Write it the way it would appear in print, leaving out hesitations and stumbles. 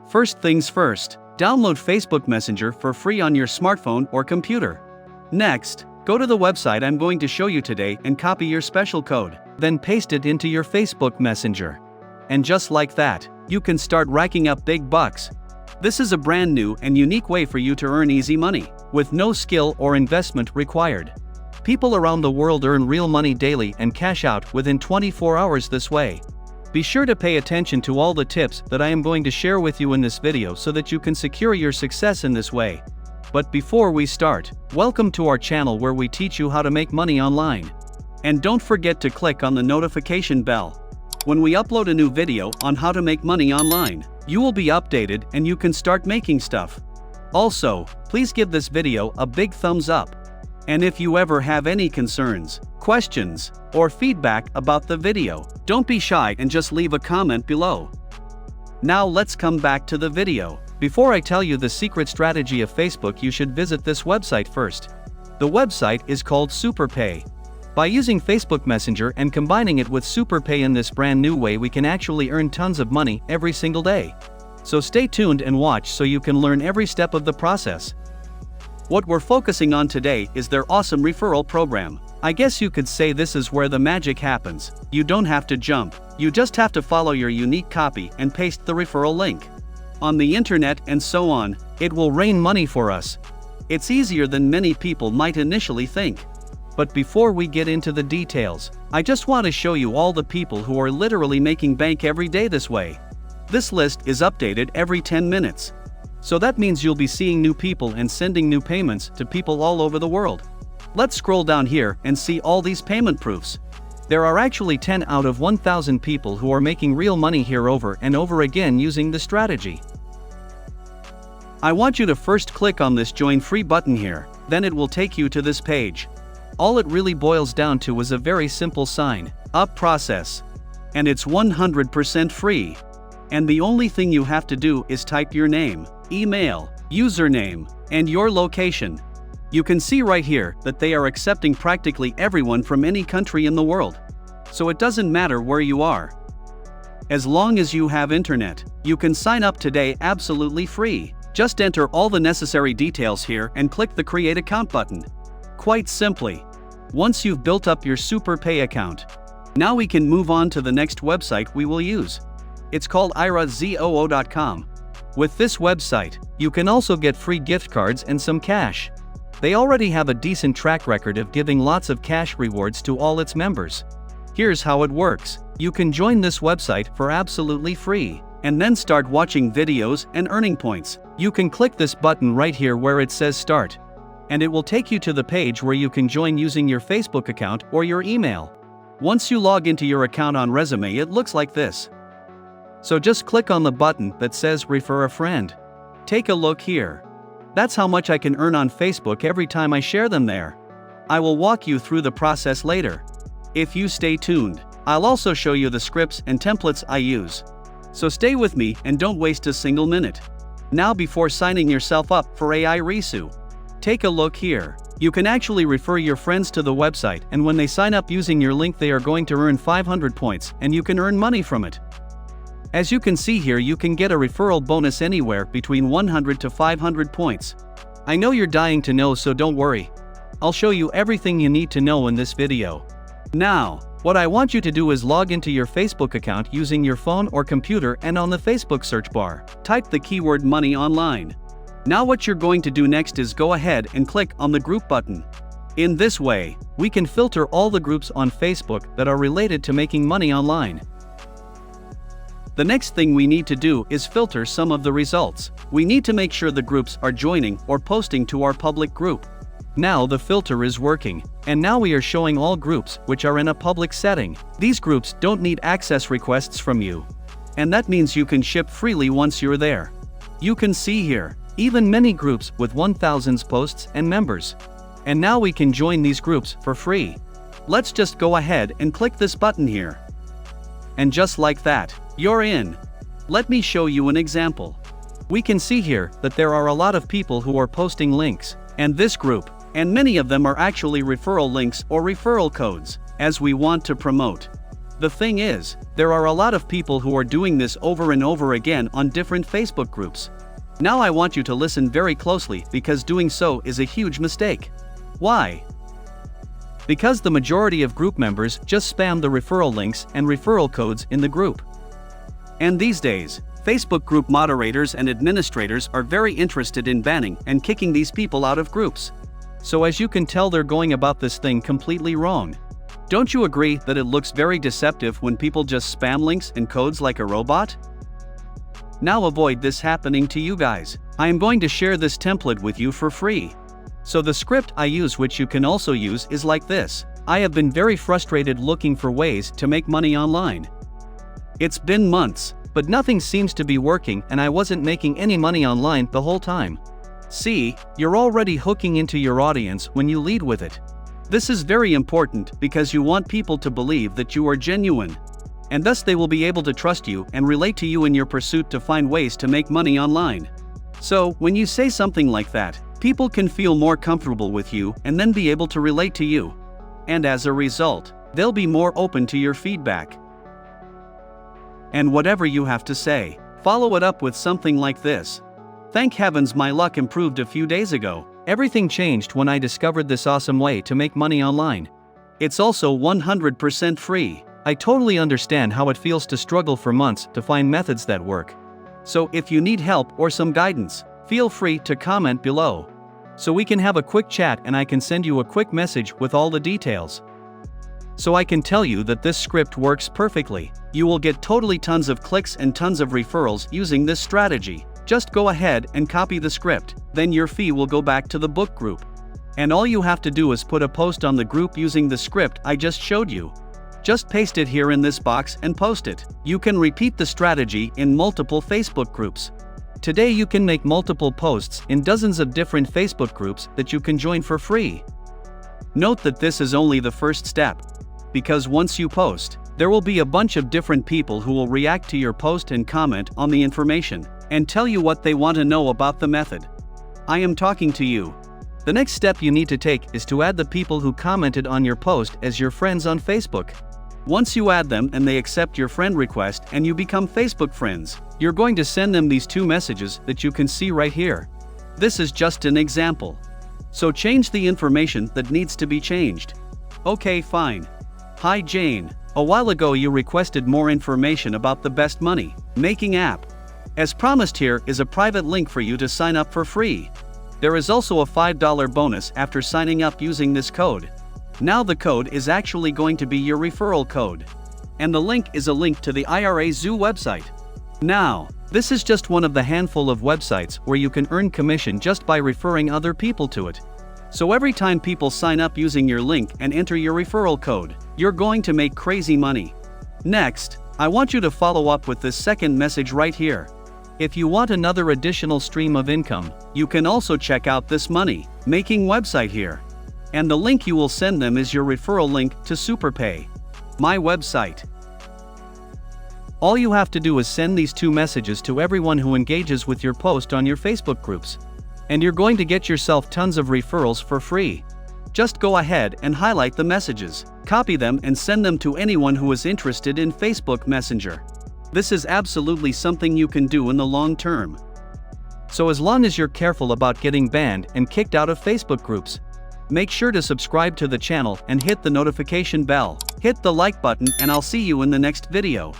First things first, download Facebook Messenger for free on your smartphone or computer. Next, go to the website I'm going to show you today and copy your special code, then paste it into your Facebook Messenger. And just like that, you can start racking up big bucks. This is a brand new and unique way for you to earn easy money, with no skill or investment required. People around the world earn real money daily and cash out within 24 hours this way. Be sure to pay attention to all the tips that I am going to share with you in this video so that you can secure your success in this way. But before we start, welcome to our channel where we teach you how to make money online. And don't forget to click on the notification bell. When we upload a new video on how to make money online, you will be updated and you can start making stuff. Also, please give this video a big thumbs up. And if you ever have any concerns, questions, or feedback about the video, don't be shy and just leave a comment below. Now let's come back to the video. Before I tell you the secret strategy of Facebook, you should visit this website first. The website is called SuperPay. By using Facebook Messenger and combining it with SuperPay in this brand new way, we can actually earn tons of money every single day. So stay tuned and watch so you can learn every step of the process. What we're focusing on today is their awesome referral program. I guess you could say this is where the magic happens. You don't have to jump, you just have to follow your unique copy and paste the referral link on the internet and so on. It will rain money for us. It's easier than many people might initially think. But before we get into the details, I just want to show you all the people who are literally making bank every day this way. This list is updated every 10 minutes. So that means you'll be seeing new people and sending new payments to people all over the world. Let's scroll down here and see all these payment proofs. There are actually 10 out of 1,000 people who are making real money here over and over again using the strategy. I want you to first click on this Join Free button here, then it will take you to this page. All it really boils down to is a very simple sign up process. And it's 100% free. And the only thing you have to do is type your name, email, username, and your location. You can see right here that they are accepting practically everyone from any country in the world. So it doesn't matter where you are. As long as you have internet, you can sign up today absolutely free. Just enter all the necessary details here and click the Create Account button. Quite simply. Once you've built up your SuperPay account, now we can move on to the next website we will use. It's called irazoo.com. With this website, you can also get free gift cards and some cash. They already have a decent track record of giving lots of cash rewards to all its members. Here's how it works. You can join this website for absolutely free, and then start watching videos and earning points. You can click this button right here where it says Start. And it will take you to the page where you can join using your Facebook account or your email. Once you log into your account on Resume, it looks like this. So just click on the button that says Refer a Friend. Take a look here. That's how much I can earn on Facebook every time I share them there. I will walk you through the process later. If you stay tuned, I'll also show you the scripts and templates I use. So stay with me and don't waste a single minute. Now, before signing yourself up for iResu, take a look here. You can actually refer your friends to the website, and when they sign up using your link, they are going to earn 500 points and you can earn money from it. As you can see here, you can get a referral bonus anywhere between 100 to 500 points. I know you're dying to know, so don't worry. I'll show you everything you need to know in this video. Now, what I want you to do is log into your Facebook account using your phone or computer, and on the Facebook search bar, type the keyword money online. Now what you're going to do next is go ahead and click on the group button. In this way, we can filter all the groups on Facebook that are related to making money online. The next thing we need to do is filter some of the results. We need to make sure the groups are joining or posting to our public group. Now the filter is working, and now we are showing all groups which are in a public setting. These groups don't need access requests from you. And that means you can ship freely once you're there. You can see here, even many groups with 1,000 posts and members. And now we can join these groups for free. Let's just go ahead and click this button here. And just like that, you're in. Let me show you an example. We can see here that there are a lot of people who are posting links, and this group, and many of them are actually referral links or referral codes, as we want to promote. The thing is, there are a lot of people who are doing this over and over again on different Facebook groups. Now I want you to listen very closely because doing so is a huge mistake. Why? Because the majority of group members just spam the referral links and referral codes in the group. And these days, Facebook group moderators and administrators are very interested in banning and kicking these people out of groups. So as you can tell, they're going about this thing completely wrong. Don't you agree that it looks very deceptive when people just spam links and codes like a robot? Now avoid this happening to you guys. I am going to share this template with you for free. So the script I use, which you can also use, is like this. I have been very frustrated looking for ways to make money online. It's been months, but nothing seems to be working and I wasn't making any money online the whole time. See, you're already hooking into your audience when you lead with it. This is very important because you want people to believe that you are genuine. And thus they will be able to trust you and relate to you in your pursuit to find ways to make money online. So, when you say something like that, people can feel more comfortable with you and then be able to relate to you. And as a result, they'll be more open to your feedback. And whatever you have to say, follow it up with something like this. Thank heavens my luck improved a few days ago. Everything changed when I discovered this awesome way to make money online. It's also 100% free. I totally understand how it feels to struggle for months to find methods that work. So if you need help or some guidance, feel free to comment below. So we can have a quick chat and I can send you a quick message with all the details. So I can tell you that this script works perfectly. You will get totally tons of clicks and tons of referrals using this strategy. Just go ahead and copy the script, then your fee will go back to the book group. And all you have to do is put a post on the group using the script I just showed you. Just paste it here in this box and post it. You can repeat the strategy in multiple Facebook groups. Today you can make multiple posts in dozens of different Facebook groups that you can join for free. Note that this is only the first step. Because once you post, there will be a bunch of different people who will react to your post and comment on the information, and tell you what they want to know about the method. I am talking to you. The next step you need to take is to add the people who commented on your post as your friends on Facebook. Once you add them and they accept your friend request and you become Facebook friends, you're going to send them these two messages that you can see right here. This is just an example. So change the information that needs to be changed. Okay, fine. Hi Jane, a while ago you requested more information about the best money making app. As promised, here is a private link for you to sign up for free. There is also a $5 bonus after signing up using this code. Now the code is actually going to be your referral code. And the link is a link to the IRA Zoo website. Now, this is just one of the handful of websites where you can earn commission just by referring other people to it. So every time people sign up using your link and enter your referral code, you're going to make crazy money. Next, I want you to follow up with this second message right here. If you want another additional stream of income, you can also check out this money making website here. And the link you will send them is your referral link to SuperPay, my website. All you have to do is send these two messages to everyone who engages with your post on your Facebook groups. And you're going to get yourself tons of referrals for free. Just go ahead and highlight the messages, copy them and send them to anyone who is interested in Facebook Messenger. This is absolutely something you can do in the long term. So as long as you're careful about getting banned and kicked out of Facebook groups, make sure to subscribe to the channel and hit the notification bell. Hit the like button and I'll see you in the next video.